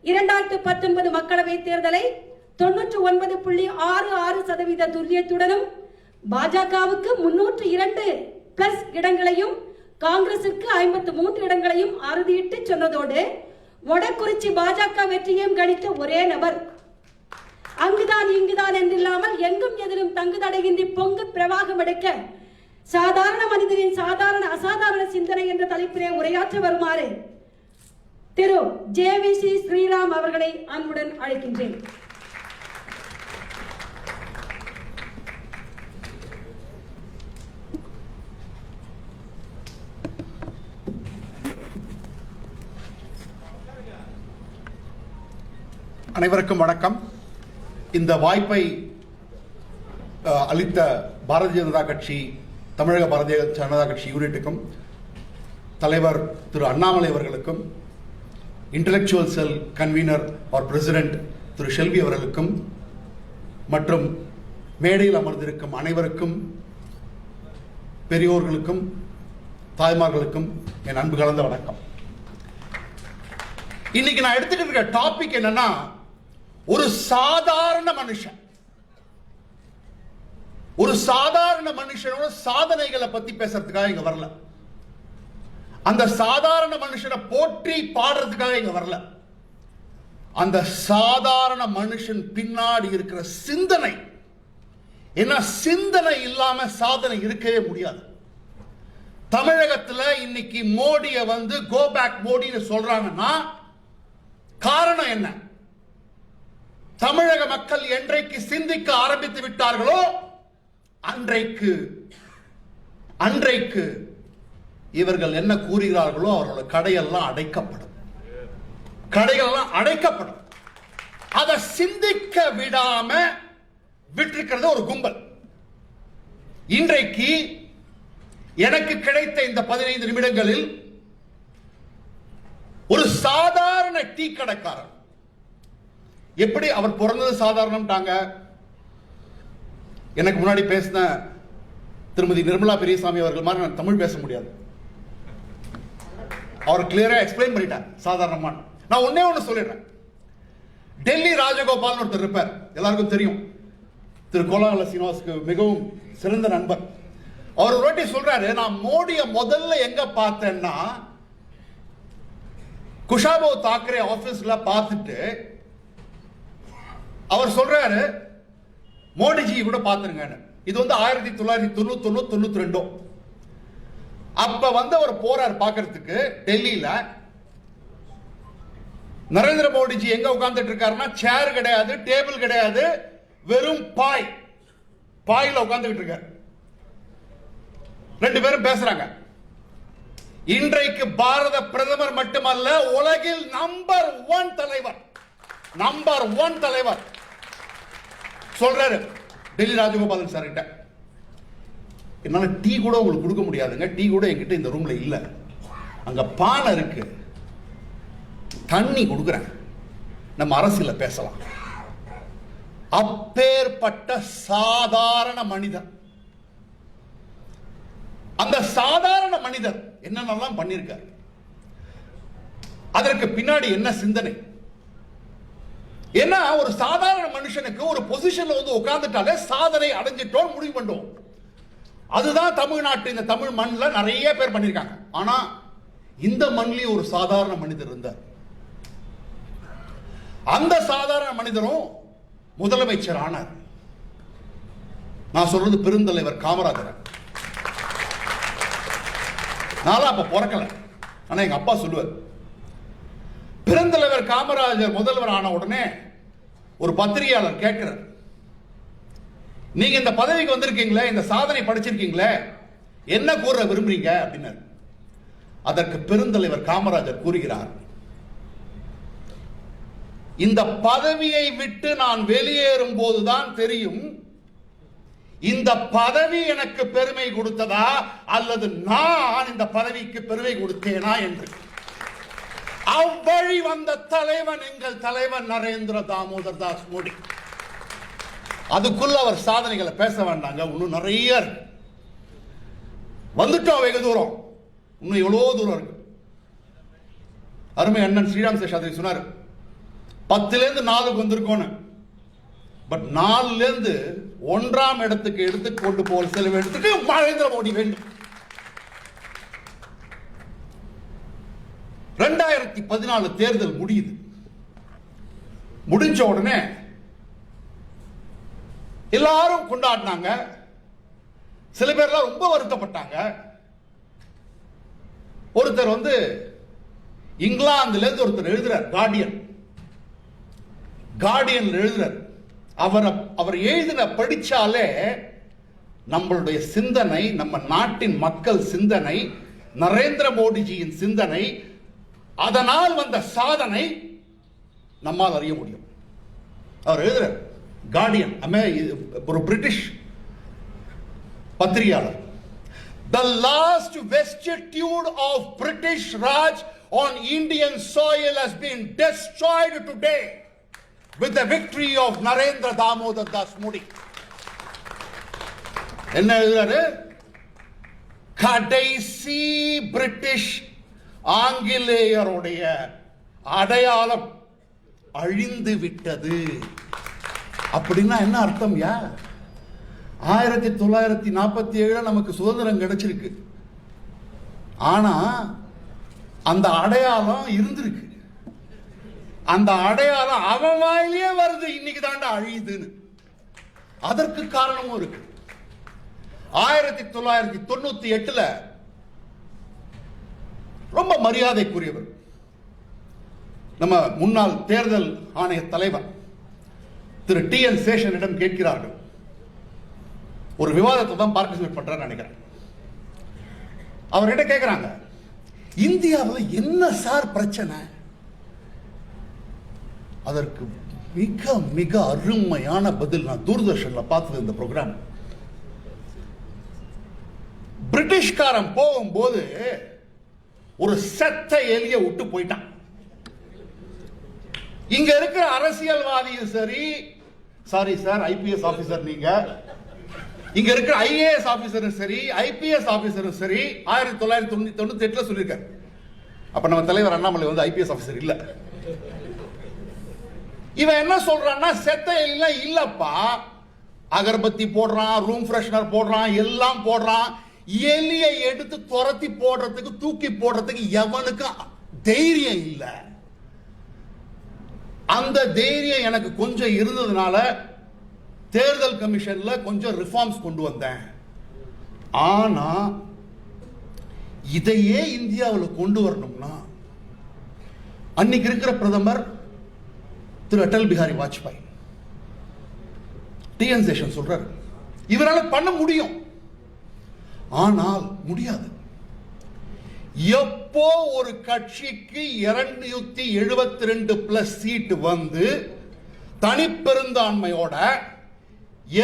2019 மக்களவை தேர்தலை 99.66% துல்லியத்துடனும் பாஜகவுக்கு 302 பிளஸ் இடங்களையும் காங்கிரசுக்கு 53 இடங்களையும் அறுதியிட்டு சொன்னதோடு வடக்குறிச்சி பாஜக வெற்றியையும் கணித்த ஒரே நபர். அங்குதான் இங்குதான் என்றில்லாமல் எங்கும் எதிலும் தங்குதடையின்றி பொங்கு பிரவாகம் எடுக்க சாதாரண மனிதனின் சாதாரண அசாதாரண சிந்தனை என்ற தலைப்பிலே உரையாற்ற வருமாறு திரு ஜே.வி.சி. ஸ்ரீராம் அவர்களை அன்புடன் அழைக்கின்றேன். அனைவருக்கும் வணக்கம். இந்த வாய்ப்பை அளித்த பாரதிய ஜனதா கட்சி, தமிழக பாரதிய ஜனதா கட்சி யூனிட்டுக்கும், தலைவர் திரு அண்ணாமலை அவர்களுக்கும், இன்டலெக்சுவல் செல் கன்வீனர் ஆர் பிரசிடென்ட் திரு ஷெல்வி அவர்களுக்கும் மற்றும் மேடையில் அமர்ந்திருக்கும் அனைவருக்கும், பெரியோர்களுக்கும் தாய்மார்களுக்கும் என் அன்பு கலந்த வணக்கம். இன்னைக்கு நான் எடுத்துக்கிட்டு இருக்க டாபிக் என்னன்னா, ஒரு சாதாரண மனுஷனோட சாதனைகளை பத்தி பேசுறதுக்காக இங்க வரல. அந்த சாதாரண மனுஷனை போற்றி பாடுறதுக்காக இங்க வரல. அந்த சாதாரண மனுஷன் பின்னாடி இருக்கிற சிந்தனை, ஏன்னா சிந்தனை இல்லாம சாதனை இருக்கவே முடியாது. தமிழகத்துல இன்னைக்கு மோடிய கோ பேக் மோடின்னு சொல்றாங்கன்னா காரணம் என்ன? தமிழக மக்கள் என்றைக்கு சிந்திக்க ஆரம்பித்து விட்டார்களோ அன்றைக்கு இவர்கள் என்ன கூறுகிறார்களோ அவர்களோட கடையெல்லாம் அடைக்கப்படும். அதை சிந்திக்க விடாம விட்டிருக்கிறது ஒரு கும்பல். இன்றைக்கு எனக்கு கிடைத்த இந்த 15 நிமிடங்களில் ஒரு சாதாரண டீ கடைக்காரர், எப்படி அவர் பிறந்தது சாதாரணம்ட்டாங்க. எனக்கு முன்னாடி பேசின திருமதி நிர்மலா பெரியசாமி அவர்கள் மாதிரி நான் தமிழ் பேச முடியாது. அவர் கிளியரா எக்ஸ்பிளைன் பண்ணிட்டார் சாதாரணமான. நான் ஒன்னே ஒன்று சொல்லிடுறேன். டெல்லி ராஜகோபால் ஒருத்தர் இருப்பார், எல்லாருக்கும் தெரியும். திரு கோலாகல சீனிவாசுக்கு மிகவும் சிறந்த நண்பர். அவர் ஒரு வாட்டி சொல்றாரு, நான் மோடியை முதல்ல எங்க பார்த்தேன்னா குஷாபோ தாக்கரே ஆபீஸ்ல பார்த்துட்டு அவர் சொல்றாரு, மோடிஜி கூட பார்த்துருங்க. இது 1991-92. அப்ப அவர் போறார் பார்க்கறதுக்கு டெல்லியில. நரேந்திர மோடிஜி எங்க உட்கார்ந்துட்டு இருக்காருன்னா, சேர் கிடையாது, டேபிள் கிடையாது, வெறும் பாயில உட்கார்ந்துட்டு இருக்காரு. 2 பேரும் பேசுறாங்க. இன்றைக்கு பாரத பிரதமர் மட்டுமல்ல, உலகில் நம்பர் 1 தலைவர் சொல்றாரு டெல்லி ராஜகோபாலன் சார் கிட்ட, என்னால டீ கூட உங்களுக்கு கொடுக்க முடியாதுங்க, டீ கூட என்கிட்ட இந்த ரூம்ல இல்ல, அங்க பானை இருக்கு, தண்ணி கொடுக்குறேன், நம்ம அரசியல பேசலாம். அப்பேற்பட்ட சாதாரண மனிதர். அந்த சாதாரண மனிதர் என்னென்னலாம் பண்ணிருக்கார், அதற்கு பின்னாடி என்ன சிந்தனை? ஏன்னா ஒரு சாதாரண மனுஷனுக்கு ஒரு பொசிஷன்ல உட்கார்ந்துட்டாலே சாதனை அடைஞ்சிட்டோம் முடிவு பண்ணுவோம். அதுதான் தமிழ்நாட்டு இந்த தமிழ் மண்ணில் நிறைய பேர் பண்ணிருக்காங்க. ஆனா இந்த மண்ணில் ஒரு சாதாரண மனிதர் இருந்தார். அந்த சாதாரண மனிதரும் முதலமைச்சர் ஆனார். நான் சொல்றது பெருந்தலைவர் காமராஜர். நான் அப்ப பிறக்கல, ஆனா எங்க அப்பா சொல்லுவார், பெருந்தலைவர் காமராஜர் முதல்வர் ஆன உடனே ஒரு பத்திரிகையாளர் கேட்கிறார், நீங்க இந்த பதவிக்கு வந்திருக்கீங்களே, இந்த சாதனை படிச்சிருக்கீங்களே, என்ன கூற விரும்புறீங்க அப்படின்னாரு. அதற்கு பெருந்தலைவர் காமராஜர் கூறுகிறார், இந்த பதவியை விட்டு நான் வெளியேறும் போதுதான் தெரியும் இந்த பதவி எனக்கு பெருமை கொடுத்ததா அல்லது நான் இந்த பதவிக்கு பெருமை கொடுத்தேனா என்று. அவ்வழி வந்த தலைவன் எங்கள் தலைவன் நரேந்திர தாமோதர் தாஸ் மோடி. அதுக்குள்ள அவர் சாதனைகளை பேச வேண்டாங்க, இன்னும் நிறைய வந்துட்டோம், வெகு தூரம், இன்னும் எவ்வளவு தூரம் இருக்கு. அருமை அண்ணன் ஸ்ரீராம் சேஷாத்ரி சொன்னார், 10லேருந்து 4க்கு வந்திருக்கோம். பட் 4லேருந்து 1ஆம் இடத்துக்கு எடுத்து கொண்டு போகிற செல்வ இடத்துக்கு நரேந்திர மோடி வேண்டும். 2014 தேர்தல் முடியுது. முடிஞ்ச உடனே எல்லாரும் கொண்டாடினாங்க. சில பேர்லாம் ரொம்ப வருத்தப்பட்டாங்க. ஒருத்தர் இங்கிலாந்துல இருந்து ஒருத்தர் எழுதுறார், கார்டியன் எழுதுறார். அவர் எழுதின படிச்சாலே நம்மளுடைய சிந்தனை, நம்ம நாட்டின் மக்கள் சிந்தனை, நரேந்திர மோடிஜியின் சிந்தனை, அதனால் வந்த சாதனை நம்மால் அறிய முடியும். அவர் எழுதுறார், கார்டியன், ஒரு பிரிட்டிஷ் பத்திரிகையாளர். The last vestige of British Raj on Indian soil has been destroyed today with the victory of Narendra Damodar Das Modi. என்ன எழுதுறாரு? கடைசி பிரிட்டிஷ் ஆங்கிலேயருடைய அடையாளம் அழிந்து விட்டது. அப்படின்னா என்ன அர்த்தம்? 1947 நமக்கு சுதந்திரம் கிடைச்சிருக்கு. ஆனா அந்த அடையாளம் இருந்திருக்கு. அந்த அடையாளம் அவன் வாயிலே வருது, இன்னைக்கு தாண்டா அழியுதுன்னு. அதற்கு காரணமும் இருக்கு. 1998 ரொம்ப மரியாதைக்குரியவர் நம்ம முன்னாள் தேர்தல் ஆணைய தலைவர் திரு TN சேஷனிடம் கேட்கிறார்கள். ஒரு விவாதத்தை தான் பார்ட்டிசிபேட் பண்றான்னு நினைக்கிறேன். அவர்கிட்ட கேட்கிறாங்க, இந்தியாவில் என்ன சார் பிரச்சனை? அதற்கு மிக மிக அருமையான பதில் நான் தூர்தர்ஷன்ல பார்த்தது. இந்த ப்ரோக்ராம் பிரிட்டிஷ்காரன் போகும்போது ஒரு செத்த எலிய விட்டு போயிட்டான். இங்க இருக்கிற அரசியல்வாதியும் சரி, சாரி சார் IPS ஆபீசர், நீங்க இங்க இருக்கிற IAS ஆபீசரும் சரி, IPS ஆபீசரும் சரி, 1998 சொல்லியிருக்காரு. அப்ப நம்ம தலைவர் அண்ணாமலை IPS ஆபீசர் இல்ல. இவன் என்ன சொல்றான்னா, செத்த எலிலாம் இல்லப்பா, அகர்பத்தி போடுறான், ரூம் ஃப்ரெஷ்னர் போடுறான், எல்லாம் போடுறான். எலியை எடுத்து துரத்தி போடுறதுக்கு, தூக்கி போடுறதுக்கு எவனுக்கு தைரியம் இல்ல. அந்த தைரியம் எனக்கு கொஞ்சம் இருந்ததுனால தேர்தல் கமிஷன்ல கொஞ்சம் ரிஃபார்ம்ஸ் கொண்டு வந்தேன். ஆனா இதையே இந்தியாவில் கொண்டு வரணும்னா அன்னைக்கு இருக்கிற பிரதமர் திரு அடல் பிஹாரி வாஜ்பாய், TN சேஷன் சொல்றாரு, இவரால் பண்ண முடியும். ஆனால் முடியாது. எப்போ ஒரு கட்சிக்கு 272 பிளஸ் சீட் தனிப்பெருந்தான்மையோட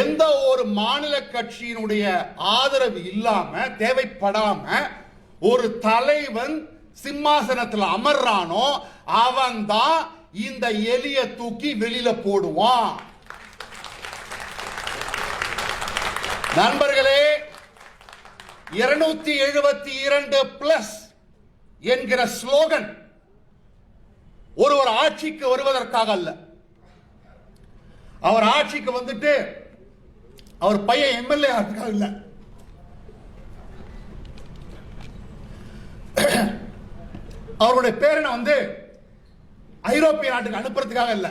எந்த ஒரு மாநில கட்சியினுடைய ஆதரவு இல்லாம, தேவைப்படாம ஒரு தலைவன் சிம்மாசனத்தில் அமர்றானோ அவன் தான் இந்த எலிய தூக்கி வெளியில போடுவான். நண்பர்களே, 272 பிளஸ் என்கிற ஸ்லோகன் ஒருவர் ஆட்சிக்கு வருவதற்காக அல்ல. அவர் ஆட்சிக்கு அவர் பையன் MLA ஆகிறதுக்காக இல்ல. அவருடைய பேரனை ஐரோப்பிய நாட்டுக்கு அனுப்புறதுக்காக இல்ல.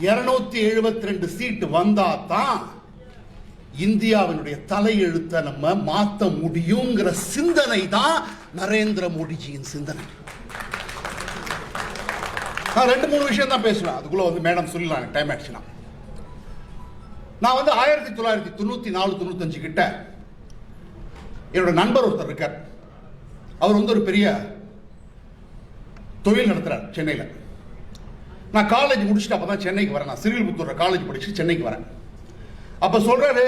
272 சீட் வந்தா தான் இந்தியாவினுடைய தலையெழுத்தை நம்ம மாற்ற முடியுங்கிற சிந்தனை தான் நரேந்திர மோடிஜியின் சிந்தனை. நான் 2-3 விஷயம் தான் பேசுவேன், அதுக்குள்ள மேடம் சொல்லலாம், டைம் ஆயிடுச்சுன்னா. நான் 1994-95 கிட்ட என்னோட நண்பர் ஒருத்தர் இருக்கார். அவர் ஒரு பெரிய தொழில் நடத்துறார் சென்னையில். நான் காலேஜ் முடிச்சுட்டு அப்பதான் சென்னைக்கு வரேன். நான் சிறுவில்புத்தூர் காலேஜ் படிச்சு சென்னைக்கு வரேன். அப்ப சொல்றாரு,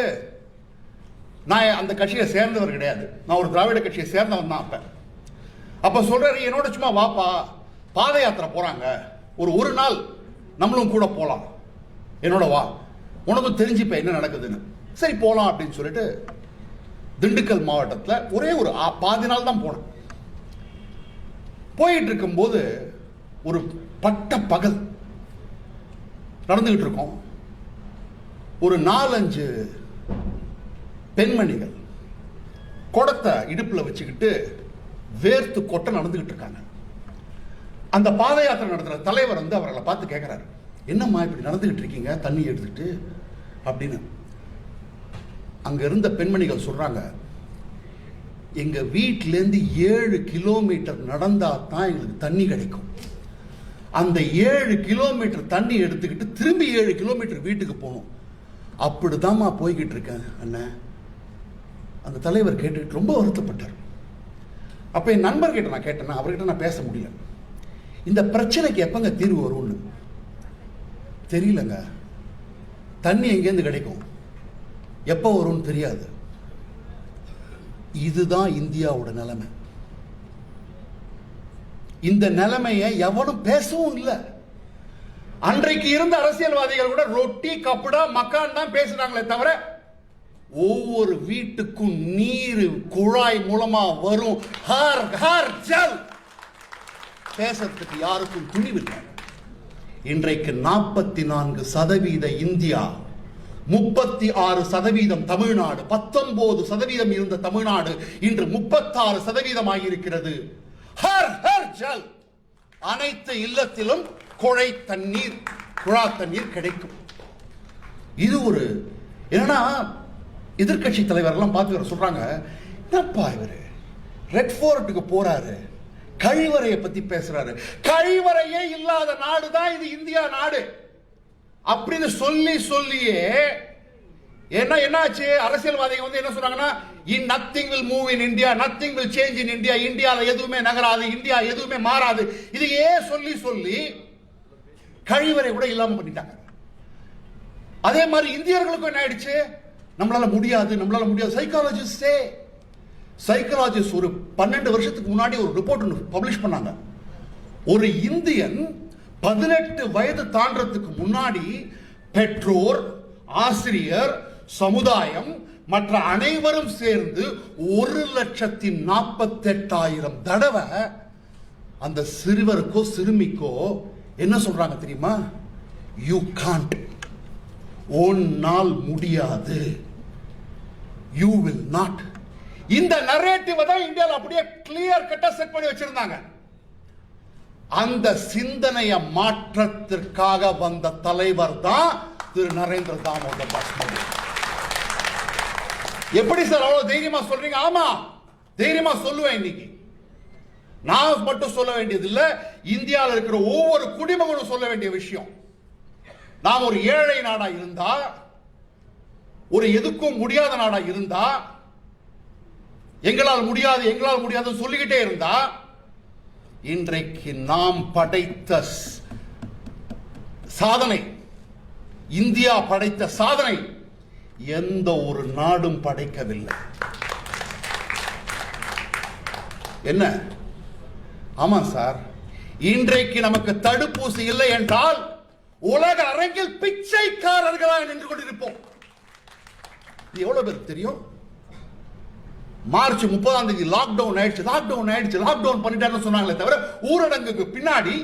நான் அந்த கட்சியை சேர்ந்தவர் கிடையாது, நான் ஒரு திராவிட கட்சியை சேர்ந்தவன் தான். அப்ப சொல்றாரு, என்னோட சும்மா வாப்பா, பாத யாத்திரை போறாங்க, ஒரு நாள் நம்மளும் கூட போலாம், என்னோட வா, உனக்கும் தெரிஞ்சுப்ப என்ன நடக்குதுன்னு. சரி போலாம் அப்படின்னு சொல்லிட்டு திண்டுக்கல் மாவட்டத்தில் ஒரே ஒரு பாதி நாள் தான் போனேன். போயிட்டு இருக்கும்போது ஒரு பட்ட பகல் நடந்துகிட்டு இருக்கோம். ஒரு 4-5 பெண்மணிகள் குடத்தை இடுப்புல வச்சுக்கிட்டு வேர்த்து கொட்ட நடந்துகிட்டு இருக்காங்க. அந்த பாத யாத்திரை நடத்துற தலைவர் வந்து அவர்களை பார்த்து கேட்கிறாரு, என்னம்மா இப்படி நடந்துகிட்டு இருக்கீங்க தண்ணி எடுத்துட்டு அப்படின்னு. அங்க இருந்த பெண்மணிகள் சொல்றாங்க, எங்க வீட்டிலேருந்து 7 கிலோமீட்டர் நடந்தா தான் எங்களுக்கு தண்ணி கிடைக்கும். அந்த 7 கிலோமீட்டர் தண்ணி எடுத்துக்கிட்டு திரும்பி 7 கிலோமீட்டர் வீட்டுக்கு போகணும். அப்படிதாம்மா போய்கிட்டு இருக்கேன் அண்ணன். அந்த தலைவர் கேட்டுக்கிட்டு ரொம்ப வருத்தப்பட்டார். அப்ப என் நண்பர்கிட்ட நான் கேட்டேன்னா, அவர்கிட்ட நான் பேச முடியல. இந்த பிரச்சனைக்கு எப்பங்க தீர்வு வரும்னு தெரியலங்க. தண்ணி எங்கேருந்து கிடைக்கும், எப்போ வரும்னு தெரியாது. இதுதான் இந்தியாவோட நிலைமை. இந்த நிலைமையை எவனும் பேசவும் இல்லை. அன்றைக்கு இருந்த அரசியல்வாதிகள் கூட ரொட்டி கப்படா மக்கான் தான் பேசுறாங்களே தவிர, ஒவ்வொரு வீட்டுக்கும் நீர் குழாய் மூலமா வரும் ஹர் ஹர் ஜல் பேசுறதுக்கு யாருக்கும் துணிவில்லை. இன்றைக்கு 44% இந்தியா, 36% தமிழ்நாடு, 19% இருந்த தமிழ்நாடு இன்று 36% ஆகியிருக்கிறது. ஹர் ஹர் ஜல், அனைத்து இல்லத்திலும் குழாய் தண்ணீர் கிடைக்கும். இது ஒரு என்னன்னா, எதிர்கட்சி தலைவர்கள்லாம் பார்த்து சொல்றாங்க, என்னப்பா இவரு ரெட் ஃபோர்ட்டுக்கு போறாரு, கழிவறையை பத்தி பேசுறாரு. கழிவறையே இல்லாத நாடு தான் இது இந்தியா நாடு அப்படின்னு சொல்லியே என்னாச்சு, அரசியல்வாதிகள் வந்து என்ன சொன்னாங்கன்னா, nothing will move in India, nothing will change in India, இந்தியால எதுவுமே நகராது, இந்தியா எதுவுமே மாறாது. இதையே சொல்லி கழிவறை கூட இல்லாம பண்ணிட்டாங்க. அதே மாதிரி இந்தியர்களுக்கும் என்ன ஆயிடுச்சு, நம்மளால முடியாது. சைக்காலஜிஸ்ட் ஒரு 12 வருஷத்துக்கு முன்னாடி ஒரு ரிப்போர்ட் பப்ளிஷ் பண்ணாங்க. ஒரு இந்தியன் 18 வயது தாண்டறதுக்கு முன்னாடி பெற்றோர், ஆசிரியர், சமுதாயம் மற்ற அனைவரும் சேர்ந்து 1,48,000 தடவை அந்த சிறுவருக்கோ சிறுமிக்கோ என்ன சொல்றாங்க தெரியுமா, யூ காண்ட், உன்னால் முடியாது, யூ வில் நாட். இந்த நரேட்டிவ் தான் இந்தியாவில் அப்படியே கிளியர் கட்டா செட் பண்ணி வச்சிருந்தாங்க. அந்த சிந்தனைய மாற்றத்திற்காக வந்த தலைவர் தான் திரு நரேந்திர தாமோதர் தாஸ் மோடி. எப்படி சார் அவ்வளவு தைரியமா சொல்றீங்க? ஆமா, தைரியமா சொல்லுவேன். இன்னைக்கு நான் மட்டும் சொல்ல வேண்டியது இல்ல, இந்தியாவில் இருக்கிற ஒவ்வொரு குடிமகனும் சொல்ல வேண்டிய விஷயம். நாம் ஒரு ஏழை நாடா இருந்தா, ஒரு எதுக்கும் முடியாத நாடா இருந்தா, எங்களால் முடியாது சொல்லிக்கிட்டே இருந்தா, இன்றைக்கு நாம் படைத்த சாதனை, இந்தியா படைத்த சாதனை எந்த ஒரு நாடும் படைக்கவில்லை. என்ன? ஆமா சார், இன்றைக்கு நமக்கு தடுப்பூசி இல்லை என்றால் உலக அரங்கில் பிச்சைக்காரர்களாக நின்று கொண்டிருப்போம். இது எவ்வளவு பேருக்கு தெரியும்? மார்ச் 30 லாக்டவுன் பண்ணிட்டாருன்னு சொன்னாங்களே தவிர, ஊரடங்குக்கு பின்னாடி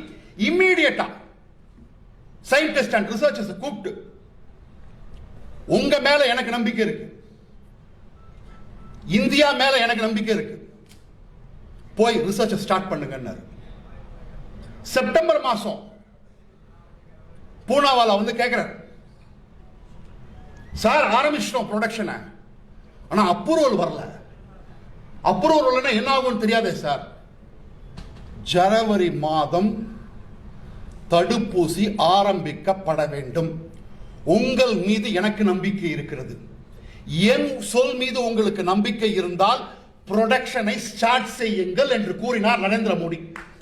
இம்மீடியட்டா சயின்டிஸ்ட் அண்ட் ரிசர்ச்சர்ஸ் கூப்பிட்டு, உங்க மேல எனக்கு நம்பிக்கை இருக்கு, இந்தியா மேல எனக்கு நம்பிக்கை இருக்கு, போய் ரிசர்ச் ஸ்டார்ட் பண்ணுங்க. செப்டம்பர் மாசம் பூனாவால வந்து கேட்கிறார், சார் ஆரம்பிச்சிட்டோம் ப்ரொடக்ஷனை, ஆனா அப்ரூவல் வரல. அப்ரூவல் என்ன ஆகும் தெரியாதே சார். ஜனவரி மாதம் தடுப்பூசி ஆரம்பிக்கப்பட வேண்டும். உங்கள் மீது எனக்கு நம்பிக்கை இருக்கிறது, என் சொல் மீது உங்களுக்கு நம்பிக்கை இருந்தால் ப்ரொடக்ஷனை ஸ்டார்ட் செய்யுங்கள் என்று கூறினார் நரேந்திர மோடி.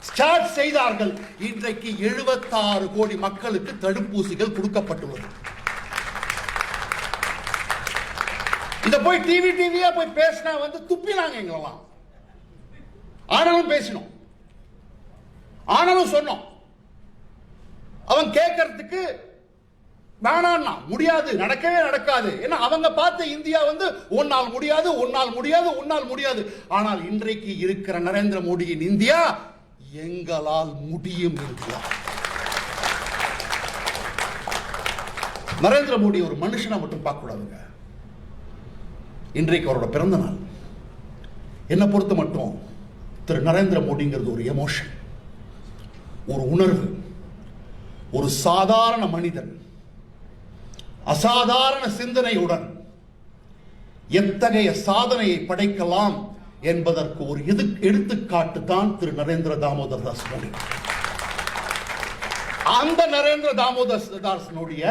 ஸ்டார்ட் செய்தார்கள். இன்றைக்கு 76 கோடி மக்களுக்கு தடுப்பூசிகள் கொடுக்கப்பட்டுள்ளது. இத போய் டிவியா போய் பேசினா வந்து துப்பினாங்க எங்களெல்லாம். ஆனாலும் பேசினோம், ஆனாலும் சொன்னோம். அவன் கேட்கறதுக்கு வேணான்னா முடியாது, நடக்கவே நடக்காது. ஏன்னா அவங்க பார்த்த இந்தியா வந்து உன்னால் முடியாது. ஆனால் இன்றைக்கு இருக்கிற நரேந்திர மோடியின் இந்தியா எங்களால் முடியும் இந்தியா. நரேந்திர மோடி ஒரு மனுஷனை மட்டும் பார்க்க கூடாதுங்க. இன்றைக்கு அவரோட பிறந்த நாள். என்னை பொறுத்த மட்டும் திரு நரேந்திர மோடிங்கிறது ஒரு எமோஷன், ஒரு உணர்வு, ஒரு சாதாரண மனிதன் அசாதாரண சிந்தனையுடன் எத்தகைய சாதனையை படைக்கலாம் என்பதற்கு ஒரு எடுத்துக்காட்டு தான் திரு நரேந்திர தாமோதர் தாஸ் மோடி. அந்த நரேந்திர தாமோதர் தாஸினுடைய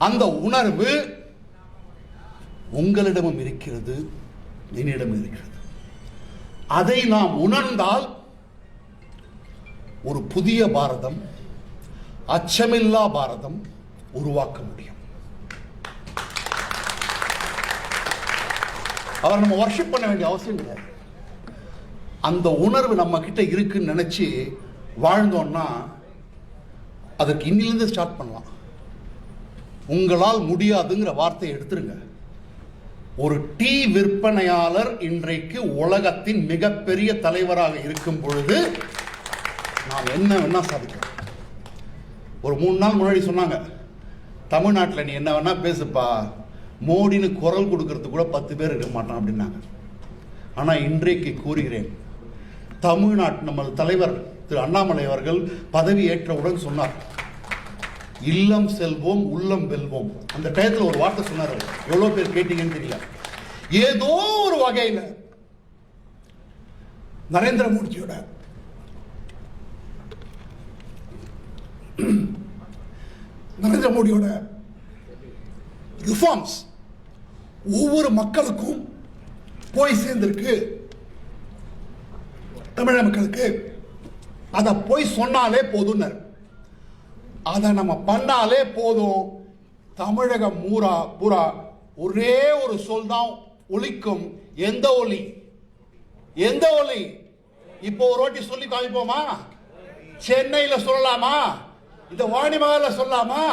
அந்த உணர்வு உங்களிடமும் இருக்கிறது, என்னிடம் இருக்கிறது. அதை நாம் உணர்ந்தால் ஒரு புதிய பாரதம், அச்சமில்லா பாரதம் உருவாக்க முடியும். அவர் நம்ம வர்ஷிப் பண்ண வேண்டிய அவசியம் இல்லை. அந்த உணர்வு நம்ம கிட்ட இருக்குன்னு நினைச்சு வாழ்ந்தோம்னா அதற்கு இன்னிலிருந்து ஸ்டார்ட் பண்ணலாம். உங்களால் முடியாதுங்கிற வார்த்தையை எடுத்துருங்க. ஒரு டீ விற்பனையாளர் இன்றைக்கு உலகத்தின் மிகப்பெரிய தலைவராக இருக்கும் பொழுது நாம் என்ன வேணா சாதிக்கலாம். ஒரு 3 நாள் முன்னாடி சொன்னாங்க, தமிழ்நாட்டில் நீ என்ன வேணா பேசுப்பா, மோடின்னு குரல் கொடுக்கறதுக்கு கூட 10 பேர் இருக்க மாட்டான் அப்படின்னாங்க. ஆனால் இன்றைக்கு கூறுகிறேன், தமிழ்நாட்டு நம்ம தலைவர் திரு அண்ணாமலை அவர்கள் பதவி ஏற்றவுடன் சொன்னார், இல்லம் செல்வோம் உள்ளம் வெல்வோம். அந்த டயத்தில் ஒரு வார்த்தை சொன்னார், எவ்வளோ பேர் கேட்டீங்கன்னு தெரியல. ஏதோ ஒரு வகையில் நரேந்திர மோடியோட ரிஃபார்ம்ஸ் ஒவ்வொரு மக்களுக்கும் போய் சேர்ந்திருக்கு. தமிழக மக்களுக்கு அதை போய் சொன்னாலே போதும், அதை நம்ம பண்ணாலே போதும். தமிழகம் பூரா ஒரே ஒரு சொல் தான் ஒலிக்கும். எந்த ஒலி? எந்த ஒலி? இப்போ ஒரு வாட்டி சொல்லி காமிப்போமா? சென்னையில் சொல்லலாமா? இந்த வாணிமகல்ல சொல்லலாமா?